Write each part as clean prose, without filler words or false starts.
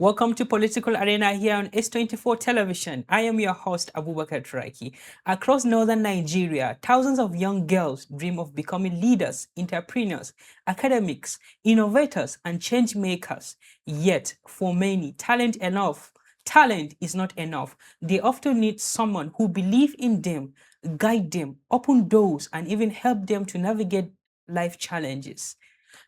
Welcome to Political Arena here on S24 Television. I am your host, Abubakar Turaki. Across northern Nigeria, thousands of young girls dream of becoming leaders, entrepreneurs, academics, innovators, and change makers. Yet, for many, talent is not enough. They often need someone who believes in them, guide them, open doors, and even help them to navigate life challenges.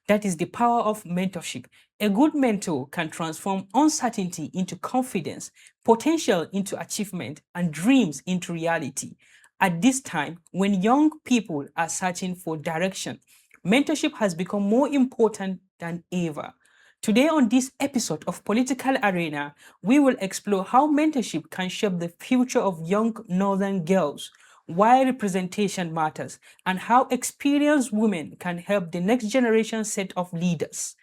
That is the power of mentorship. A good mentor can transform uncertainty into confidence, potential into achievement, and dreams into reality. At this time, when young people are searching for direction, mentorship has become more important than ever. Today, on this episode of Political Arena, we will explore how mentorship can shape the future of young northern girls, why representation matters, and how experienced women can help the next generation set of leaders.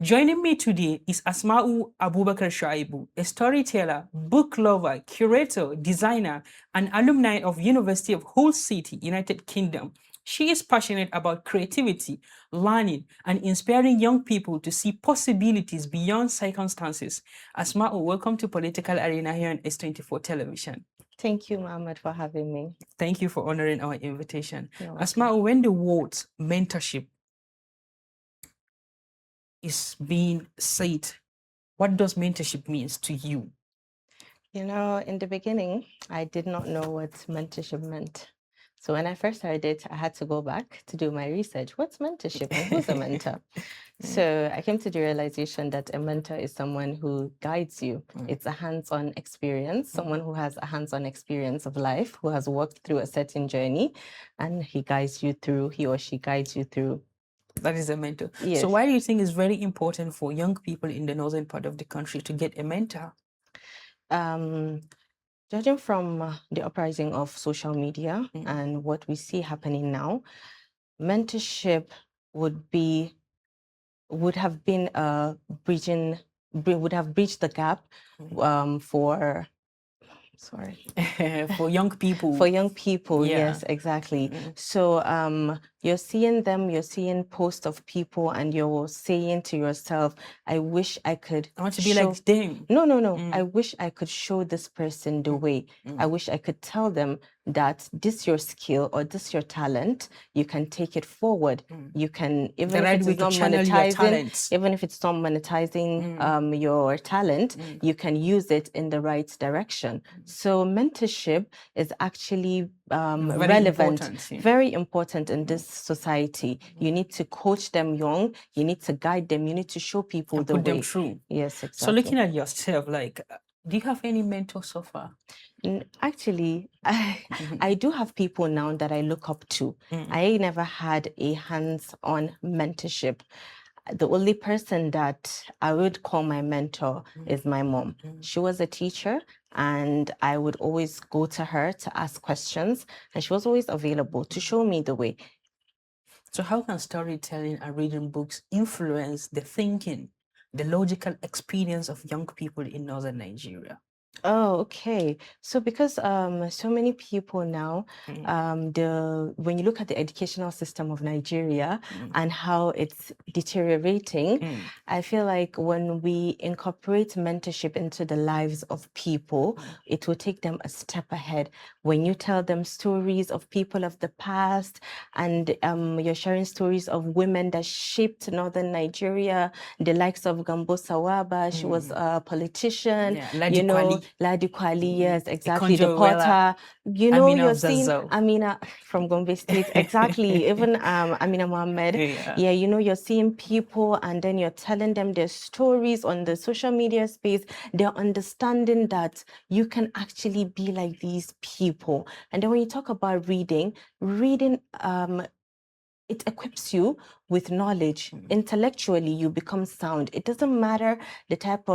Joining me today is Asmau Abubakar Shaibu, a storyteller, book lover, curator, designer, and alumni of University of Hull City, United Kingdom. She is passionate about creativity, learning, and inspiring young people to see possibilities beyond circumstances. Asmau, welcome to Political Arena here on S24 Television. Thank you, Mohammed, for having me. Thank you for honoring our invitation. You're welcome. Asmau, when the word mentorship is being said, what does mentorship means to you? You know, in the beginning, I did not know what mentorship meant. So when I first heard it, I had to go back to do my research. What's mentorship and who's a mentor? So I came to the realization that a mentor is someone who guides you. It's a hands-on experience, someone who has a hands-on experience of life, who has walked through a certain journey, and he or she guides you through. That is a mentor. Yes. So why do you think it's very important for young people in the northern part of the country to get a mentor? Judging from the uprising of social media and what we see happening now, mentorship would have been would have bridged the gap for for young people. For young people, Yeah. yes, exactly. So you're seeing posts of people and you're saying to yourself, I wish I could I want to be like them. No. I wish I could show this person the way. I wish I could tell them that this your skill or this your talent, you can take it forward. You can, even if it's not monetizing, your talent, you can use it in the right direction. So mentorship is actually very important in this society. You need to coach them young, you need to guide them, you need to show people the way. Put them through. Yes, exactly. So looking at yourself, like, do you have any mentors so far? Actually, I do have people now that I look up to. I never had a hands-on mentorship. The only person that I would call my mentor is my mom. She was a teacher and I would always go to her to ask questions and she was always available to show me the way. So how can storytelling and reading books influence the thinking, the logical experience of young people in northern Nigeria? Oh, okay. So because so many people now, when you look at the educational system of Nigeria and how it's deteriorating, I feel like when we incorporate mentorship into the lives of people, it will take them a step ahead. When you tell them stories of people of the past and you're sharing stories of women that shaped northern Nigeria, the likes of Gambo Sawaba, she was a politician, Ladi Kwali, yes, exactly. The Potter, Amina you're seeing Amina from Gombe State, exactly. Even Amina Mohammed, you're seeing people and then you're telling them their stories on the social media space. They're understanding that you can actually be like these people. And then when you talk about reading, it equips you with knowledge. Intellectually, you become sound. It doesn't matter the type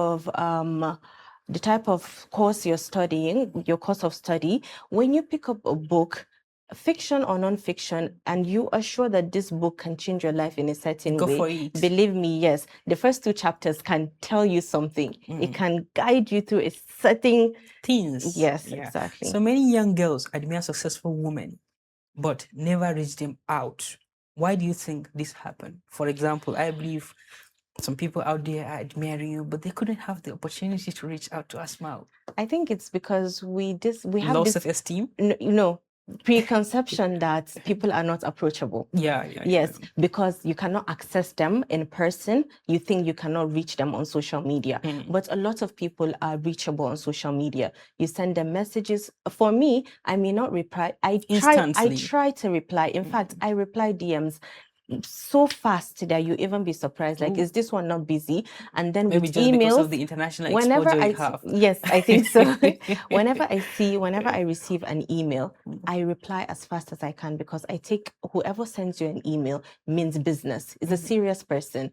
of course you're studying, your course of study. When you pick up a book, fiction or non-fiction, and you are sure that this book can change your life in a certain way, for it. Believe me, yes, the first 2 chapters can tell you something. It can guide you through a certain things. Yes, exactly. So many young girls admire successful women, but never reach them out. Why do you think this happened? For example, I believe Some people out there are admiring you, but they couldn't have the opportunity to reach out to Asmau. I think it's because we have Low this self-esteem. Preconception that people are not approachable. Yes, because you cannot access them in person. You think you cannot reach them on social media. But a lot of people are reachable on social media. You send them messages. For me, I may not reply. I try to reply. In fact, I reply DMs so fast that you even be surprised. Like, is this one not busy? And then maybe with just emails, because of the international whenever exposure you have. yes, I think so. whenever I receive an email, I reply as fast as I can, because I take whoever sends you an email means business, is a serious person,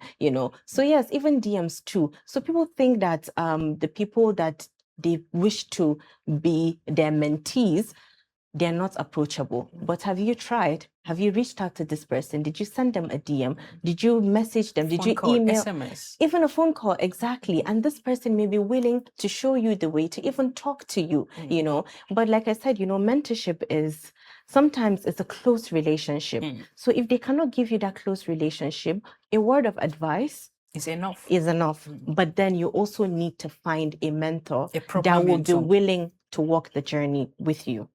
So yes, even DMs too. So people think that the people that they wish to be their mentees, they're not approachable. But have you tried? Have you reached out to this person? Did you send them a DM? Did you message them? Did you email? SMS? Even a phone call, exactly. And this person may be willing to show you the way, to even talk to you, But like I said, mentorship is sometimes it's a close relationship. So if they cannot give you that close relationship, a word of advice is enough. But then you also need to find a mentor that will be willing to walk the journey with you.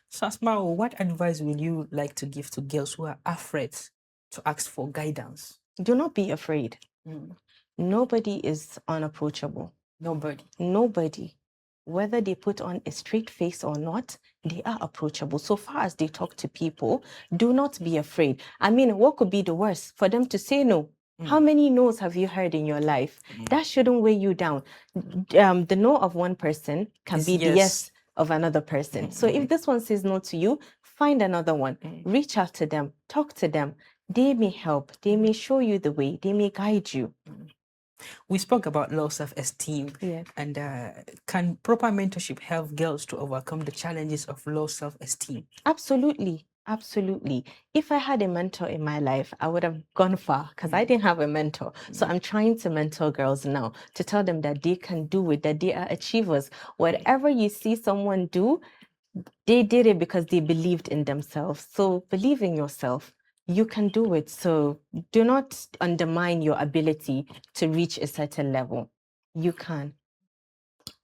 So Asmau, what advice will you like to give to girls who are afraid to ask for guidance? Do not be afraid. Nobody is unapproachable. Nobody. Whether they put on a straight face or not, they are approachable. So far as they talk to people, do not be afraid. I mean, what could be the worst? For them to say no. How many no's have you heard in your life? That shouldn't weigh you down. The no of one person can be the yes of another person. So if this one says no to you, find another one. Reach out to them. Talk to them. They may help. They may show you the way. They may guide you. We spoke about low self-esteem. And can proper mentorship help girls to overcome the challenges of low self-esteem? Absolutely. Absolutely. If I had a mentor in my life, I would have gone far, because I didn't have a mentor. So I'm trying to mentor girls now to tell them that they can do it, that they are achievers. Whatever you see someone do, they did it because they believed in themselves. So believe in yourself. You can do it. So do not undermine your ability to reach a certain level. You can.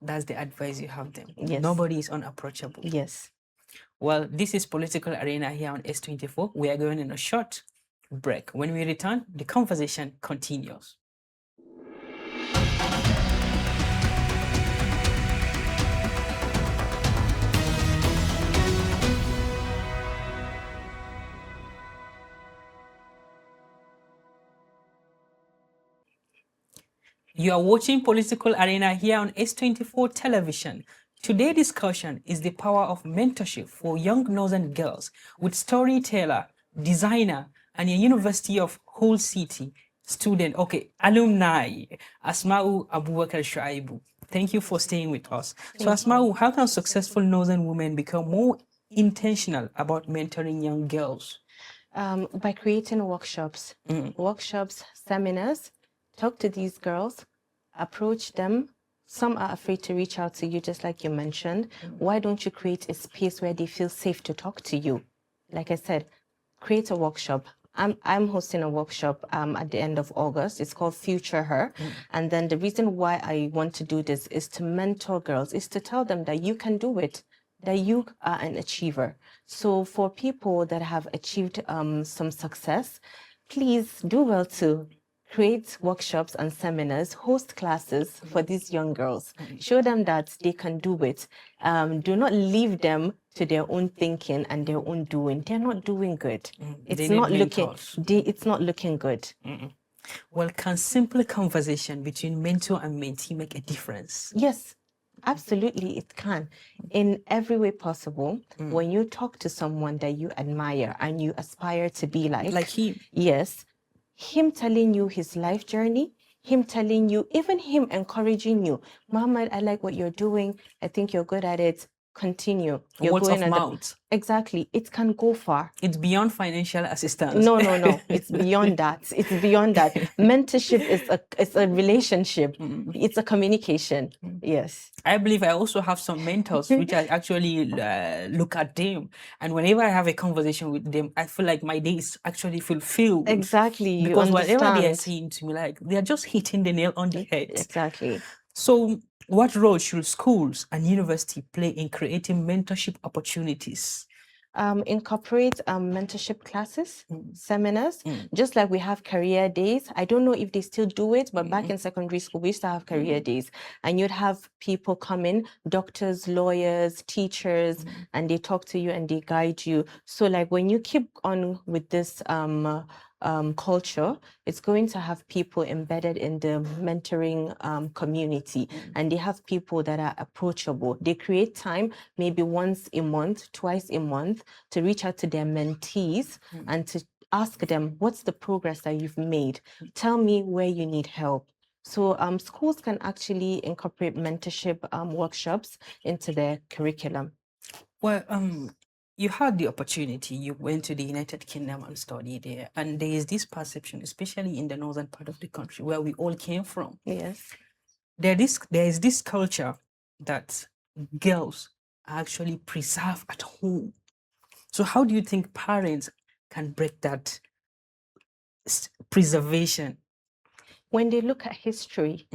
That's the advice you have them. Yes. Nobody is unapproachable. Yes. Well, this is Political Arena here on S24. We are going in a short break. When we return, the conversation continues. You are watching Political Arena here on S24 television. Today's discussion is the power of mentorship for young northern girls with storyteller, designer, and a University of Hull City student, alumni, Asmau Abubakar Shuaibu. Thank you for staying with us. So Asmau, how can successful northern women become more intentional about mentoring young girls? By creating workshops, seminars. Talk to these girls, approach them. Some are afraid to reach out to you, just like you mentioned. Why don't you create a space where they feel safe to talk to you? Like I said, create a workshop. I'm hosting a workshop at the end of August. It's called Future Her. And then the reason why I want to do this is to mentor girls, is to tell them that you can do it, that you are an achiever. So for people that have achieved some success, please do well to create workshops and seminars, host classes for these young girls. Show them that they can do it. Do not leave them to their own thinking and their own doing. They're not doing good. It's not looking good. Well, can simple conversation between mentor and mentee make a difference? Yes, absolutely, it can. In every way possible. When you talk to someone that you admire and you aspire to be like him. Yes, him telling you his life journey, him telling you, even him encouraging you, Muhammad, I like what you're doing. I think you're good at it. Continue. You're Words going of mouth. Exactly. It can go far. It's beyond financial assistance. No. It's beyond that. It's beyond that. Mentorship is a relationship. It's a communication. Yes. I believe I also have some mentors which I actually look at them, and whenever I have a conversation with them, I feel like my day is actually fulfilled. Exactly. You Because whatever they are understand. saying to me, like they are just hitting the nail on the head. Exactly. So, what role should schools and university play in creating mentorship opportunities? Incorporate mentorship classes, seminars, just like we have career days. I don't know if they still do it, but back in secondary school, we used to have career days, and you'd have people come in, doctors, lawyers, teachers, and they talk to you and they guide you. So, like when you keep on with this culture, it's going to have people embedded in the mentoring community, and they have people that are approachable. They create time, maybe once a month, twice a month, to reach out to their mentees and to ask them, what's the progress that you've made? Tell me where you need help. So schools can actually incorporate mentorship workshops into their curriculum. Well, you had the opportunity, you went to the United Kingdom and studied there, and there is this perception, especially in the northern part of the country where we all came from. Yes. There is this culture that girls are actually preserved at home. So how do you think parents can break that preservation? When they look at history,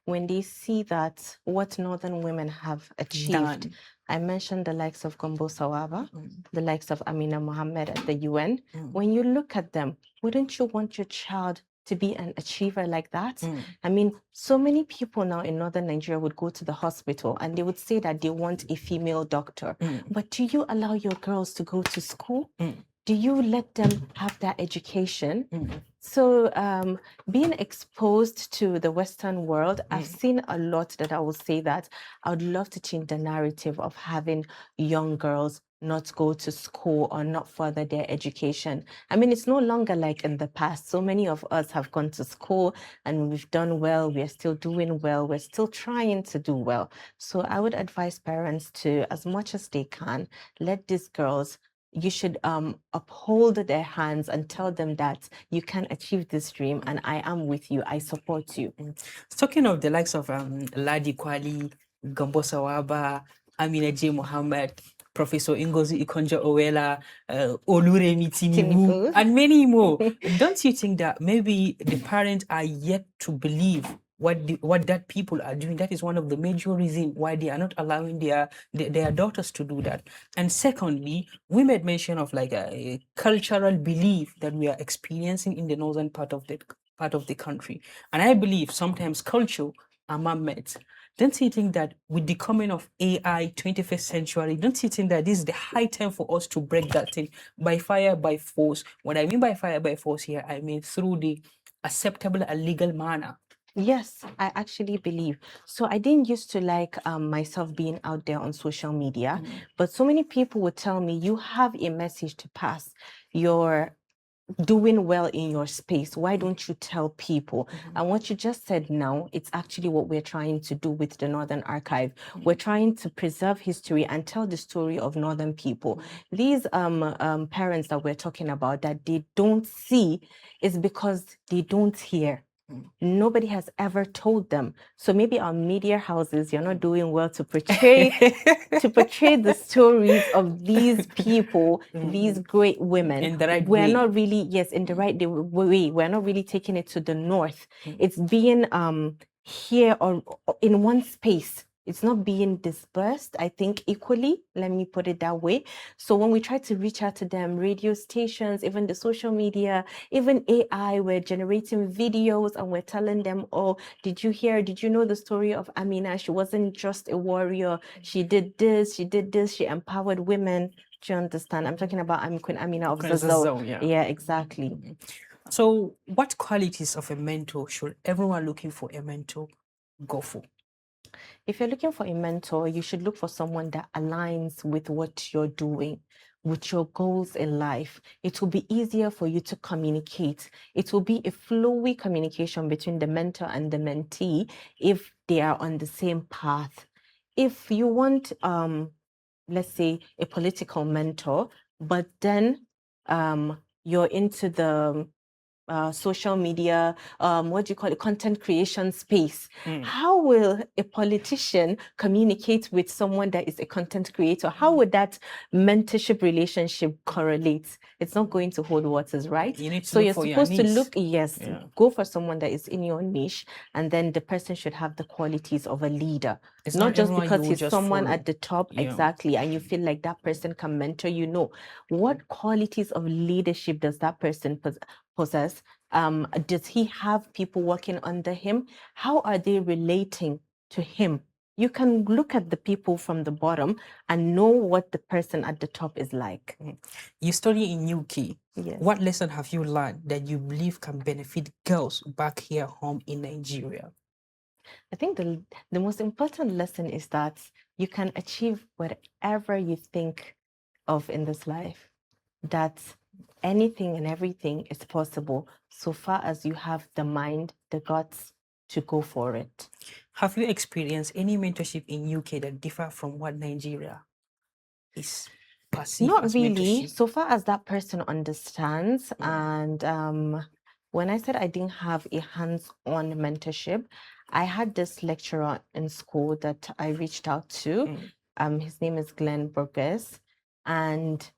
when they see that what northern women have achieved, Done. I mentioned the likes of Gombo Sawaba, the likes of Amina Mohammed at the UN. When you look at them, wouldn't you want your child to be an achiever like that? I mean, so many people now in northern Nigeria would go to the hospital and they would say that they want a female doctor. But do you allow your girls to go to school? Do you let them have that education? So being exposed to the Western world, I've seen a lot that I will say that I would love to change the narrative of having young girls not go to school or not further their education. I mean, it's no longer like in the past. So many of us have gone to school and we've done well. We're still doing well. We're still trying to do well. So I would advise parents to, as much as they can, let these girls, you should uphold their hands and tell them that you can achieve this dream and I am with you. I support you. Talking of the likes of Ladi Kwali, Gambo Sawaba, Amina J. Mohammed, Professor Ingozi Ikonja Owela, Oluremi Tinubu, Tinubu. and many more, don't you think that maybe the parents are yet to believe what that people are doing? That is one of the major reasons why they are not allowing their daughters to do that. And secondly, we made mention of like a cultural belief that we are experiencing in the northern part of the country. And I believe sometimes culture are man-made. Don't you think that with the coming of AI, 21st century, don't you think that this is the high time for us to break that thing by fire, by force? What I mean by fire, by force here, I mean through the acceptable and legal manner. Yes, I actually believe. So I didn't used to like myself being out there on social media, but so many people would tell me, you have a message to pass. You're doing well in your space. Why don't you tell people? And what you just said now, it's actually what we're trying to do with the Northern Archive. We're trying to preserve history and tell the story of Northern people. These parents that we're talking about that they don't see is because they don't hear. Nobody has ever told them. So maybe our media houses, you're not doing well to portray the stories of these people, these great women. In the right We're way. not really, yes, in the right way. We're not really taking it to the north. It's being here or in one space. It's not being dispersed, I think, equally. Let me put it that way. So when we try to reach out to them, radio stations, even the social media, even AI, we're generating videos and we're telling them, oh, did you know the story of Amina? She wasn't just a warrior. She did this, she empowered women. Do you understand? I'm talking about Queen Amina of Zazzau. Yeah, exactly. So what qualities of a mentor should everyone looking for a mentor go for? If you're looking for a mentor, you should look for someone that aligns with what you're doing, with your goals in life. It will be easier for you to communicate. It will be a flowy communication between the mentor and the mentee if they are on the same path. If you want, let's say, a political mentor, but then you're into the social media, what do you call it, content creation space. How will a politician communicate with someone that is a content creator? How would that mentorship relationship correlate? It's not going to hold waters, right? You need to So look you're for your supposed to niche. look, yes, Yeah. go for someone that is in your niche, and then the person should have the qualities of a leader. It's Not not just everyone you because will he's just someone follow. at the top, Yeah. exactly, and you feel like that person can mentor you. No, what qualities of leadership does that person possess? Does he have people working under him? How are they relating to him? You can look at the people from the bottom and know what the person at the top is like. You study in UK. Yes. What lesson have you learned that you believe can benefit girls back here home in Nigeria? I think the most important lesson is that you can achieve whatever you think of in this life. That anything and everything is possible so far as you have the mind, the guts to go for it. Have you experienced any mentorship in UK that differ from what Nigeria is perceived Not as really, mentorship? so far as that person understands. And when I said I didn't have a hands-on mentorship, I had this lecturer in school that I reached out to. His name is Glenn Burgess, and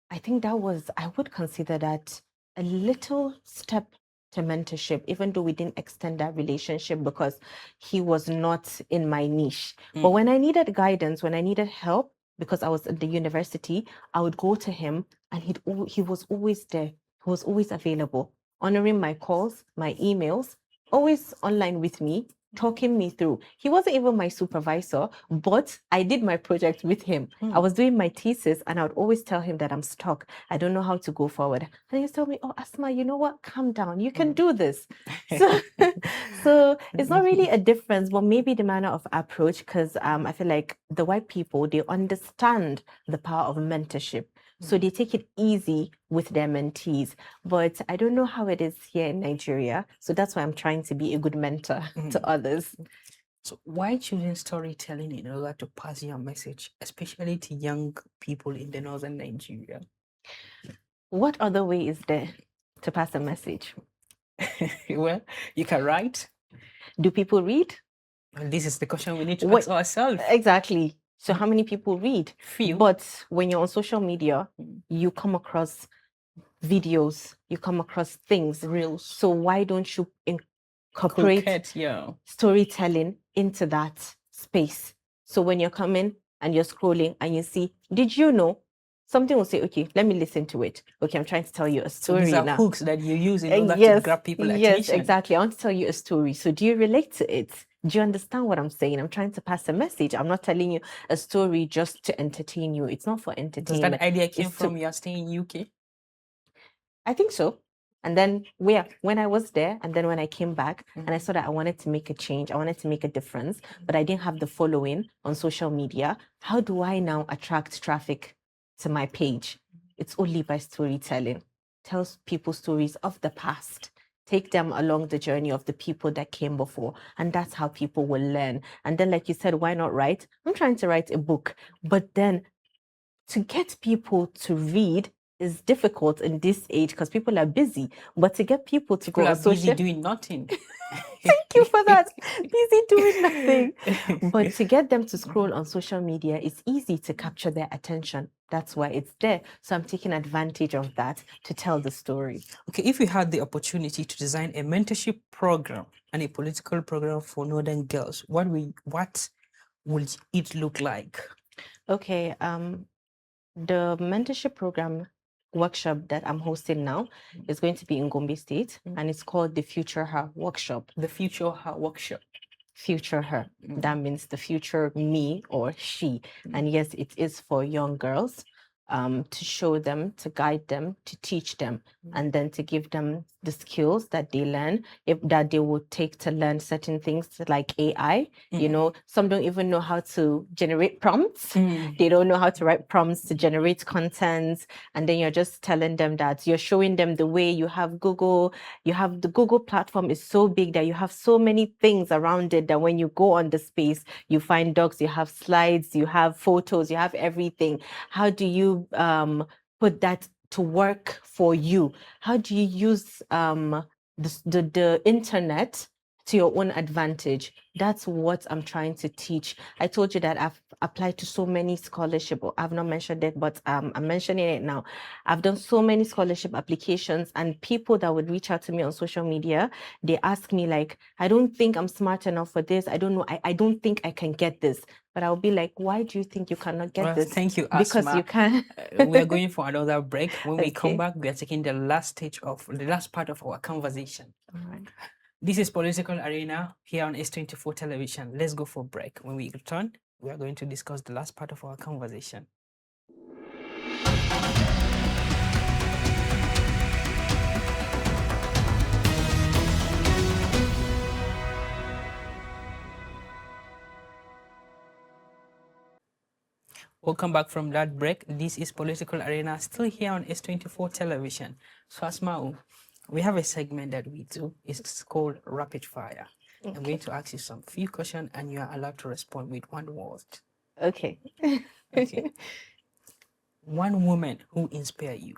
I think I would consider that a little step to mentorship, even though we didn't extend that relationship because he was not in my niche. But when I needed guidance, when I needed help, because I was at the university, I would go to him, and he was always there. He was always available, honoring my calls, my emails, always online with me, talking me through. He wasn't even my supervisor, but I did my project with him. I was doing my thesis, and I would always tell him that I'm stuck. I don't know how to go forward. And he would tell me, "Oh, Asma, you know what? Calm down. You can do this." So, so it's not really a difference, but maybe the manner of approach, because I feel like the white people, they understand the power of mentorship. So they take it easy with their mentees. But I don't know how it is here in Nigeria. So that's why I'm trying to be a good mentor to others. So why choosing storytelling in order to pass your message, especially to young people in the northern Nigeria? What other way is there to pass a message? Well, you can write. Do people read? And this is the question we need to Wait, ask ourselves. exactly. So how many people read? Few. But when you're on social media, you come across videos, you come across things. Reels. So why don't you incorporate storytelling into that space? So when you're coming and you're scrolling and you see, did you know? Something will say, okay, let me listen to it. Okay, I'm trying to tell you a So story these are now. hooks that you use in order Yes, to grab people's yes, attention. exactly. I want to tell you a story. So do you relate to it? Do you understand what I'm saying? I'm trying to pass a message. I'm not telling you a story just to entertain you. It's not for Does entertainment. that idea came It's from you staying in UK? I think so. And then when I was there, and then when I came back, and I saw that I wanted to make a change, I wanted to make a difference, but I didn't have the following on social media. How do I now attract traffic to my page? It's only by storytelling. Tell people stories of the past. Take them along the journey of the people that came before. And that's how people will learn. And then, like you said, why not write? I'm trying to write a book, but then to get people to read is difficult in this age because people are busy. But to get people to People go are on social, busy doing nothing. thank you for that. Busy doing nothing. But to get them to scroll on social media, it's easy to capture their attention. That's why it's there. So I'm taking advantage of that to tell the story. Okay, if you had the opportunity to design a mentorship program and a political program for Northern girls, what would it look like? Okay, the mentorship program workshop that I'm hosting now is going to be in Gombe State, and it's called the Future Her Workshop. The Future Her Workshop. Future her. That means the future me or she. And yes, it is for young girls to show them, to guide them, to teach them, and then to give them the skills that they learn, that they will take to learn certain things like AI. You know, some don't even know how to generate prompts. They don't know how to write prompts to generate content. And then you're just telling them that you're showing them the way. You have Google, the Google platform is so big that you have so many things around it that when you go on the space, you find docs, you have slides, you have photos, you have everything. How do you put that to work for you? How do you use the internet to your own advantage? That's what I'm trying to teach. I told you that I've applied to so many scholarship. I've not mentioned it, but I'm mentioning it now. I've done so many scholarship applications, and people that would reach out to me on social media, they ask me like, I don't think I'm smart enough for this. I don't know. I don't think I can get this. But I'll be like, why do you think you cannot get this? Thank you, Because Asma. you can. We are going for another break. When we come Okay. back, we are taking the last part of our conversation. All right. This is Political Arena here on S24 Television. Let's go for break. When we return, we are going to discuss the last part of our conversation. Welcome back from that break. This is Political Arena, still here on S24 Television. So, Asmau, we have a segment that we do. It's called Rapid Fire. Okay. I'm going to ask you some few questions, and you are allowed to respond with one word. Okay. Okay. One woman who inspires you.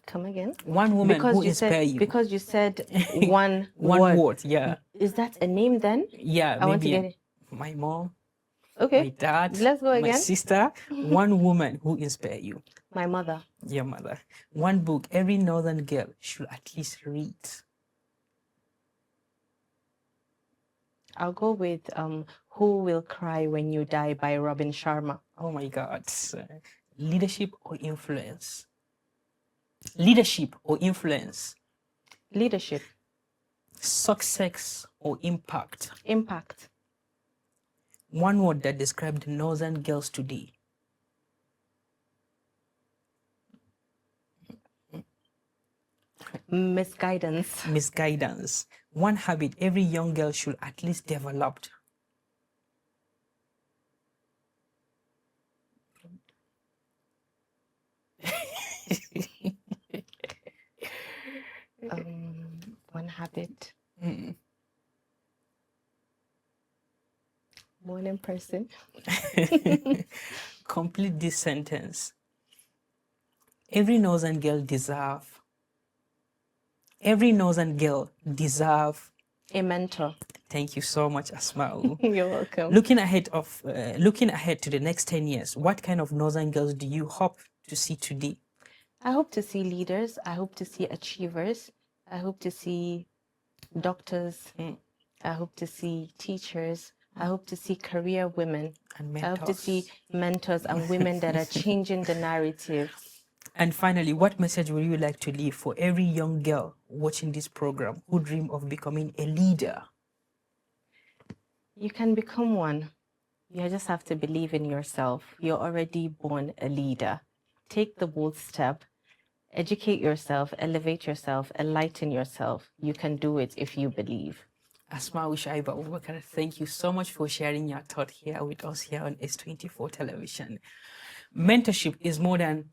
Come again? One woman who inspires you. Because you said one word, yeah. Is that a name then? Yeah, I want to get it. My mom. Okay. My dad. Let's go again. My sister. One woman who inspires you. My mother. Your mother. One book every northern girl should at least read. I'll go with Who Will Cry When You Die by Robin Sharma. Oh my God. Leadership or influence? Leadership or influence? Leadership. Success or impact? Impact. One word that describes the northern girls today. Misguidance. Misguidance. One habit every young girl should at least develop. One habit. Morning person. Complete this sentence. Every northern girl deserve a mentor. Thank you so much, Asmau. You're welcome. Looking ahead to the next 10 years, what kind of northern girls do you hope to see today? I hope to see leaders. I hope to see achievers. I hope to see doctors. I hope to see teachers. I hope to see career women. And mentors. I hope to see mentors and women that are changing the narrative. And finally, what message would you like to leave for every young girl watching this program who dream of becoming a leader? You can become one. You just have to believe in yourself. You're already born a leader. Take the bold step. Educate yourself, elevate yourself, enlighten yourself. You can do it if you believe. Asmau Shaiba Abubakar, thank you so much for sharing your thought here with us here on S24 Television. Mentorship is more than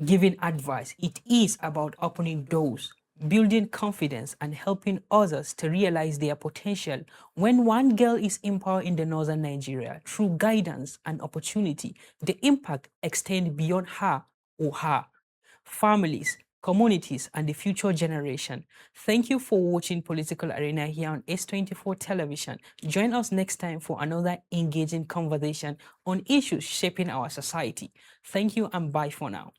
giving advice. It is about opening doors, building confidence, and helping others to realize their potential. When one girl is empowered in the northern Nigeria through guidance and opportunity, the impact extends beyond her or her families, communities, and the future generation. Thank you for watching Political Arena here on S24 Television. Join us next time for another engaging conversation on issues shaping our society. Thank you and bye for now.